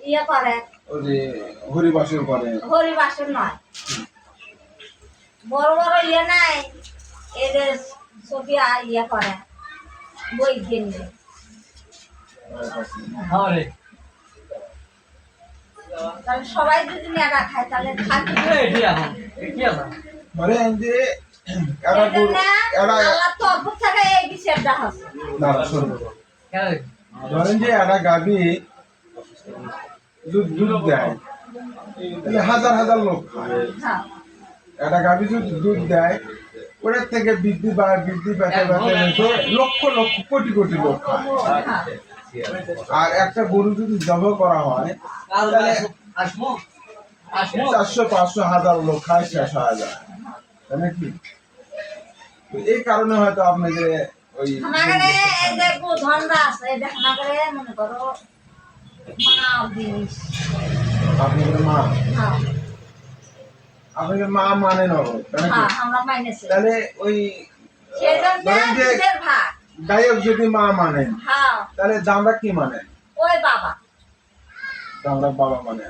ইয়ে করে ওই যে হরিবাসর করে। হরিবাসর নয়, বড় বড় ইয়ে নাই এদের ছবি ইয়ে করে বই কিনলে। তাহলে সবাই যদি নেড়া খায় তাহলে ধরেন যে ধরেন যে একটা গাভী দুধ দেয়, হাজার হাজার লোক খায়। একটা গাভী যদি দুধ দেয়, ওটার থেকে বৃদ্ধি পেতে লক্ষ লক্ষ কোটি কোটি লোক খায়। আর একটা গরু যদি জবাই করা হয় তাহলে 400-500 লোক খায়, শেষ হয়ে যায়, তাই নাকি? এই কারণে হয়তো আপনাদের ওই আপনাদের মা মানে তাহলে ওই গায়ক যদি মা মানেন তাহলে দামরা কি মানে? ওই বাবা, দামরা বাবা মানে।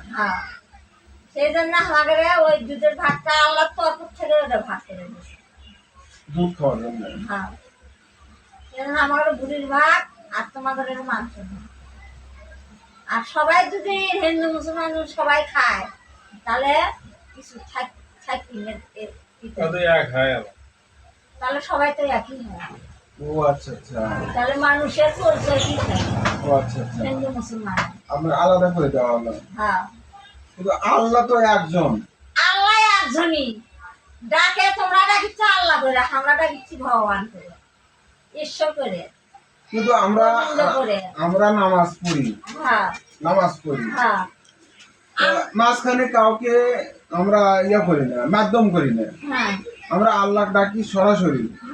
সেই জন্য আমাদের ওই দুধের ভাতটা আল্লাহ তরফ থেকে ওটা ভাত করে দিয়েছে, দুধ খাওয়ার জন্য। আমাদের বুড়ির ভাত আর তোমাদের মাংস। আর সবাই যদি হিন্দু মুসলমান সবাই খায় তাহলে কিছু তাহলে সবাই তো একই হয়। ও আচ্ছা আচ্ছা, তাহলে মানুষের পরিচয় কি থাকে? ও আচ্ছা আচ্ছা, হিন্দু মুসলমান আপনার আলাদা করে দেওয়া হলো। কিন্তু আল্লাহ তো একজন, আল্লাহ একজনই। ডাকে তোমরা ডাকিচ্ছ আল্লাহ করে, আমরা ডাকিচ্ছি ভগবান করে, ঈশ্বর করে। কিন্তু আমরা নামাজ পড়ি, নামাজ পড়ি, মাঝখানে কাউকে আমরা ইয়া করি না, মাধ্যম করি না, আমরা আল্লাহ ডাকি সরাসরি।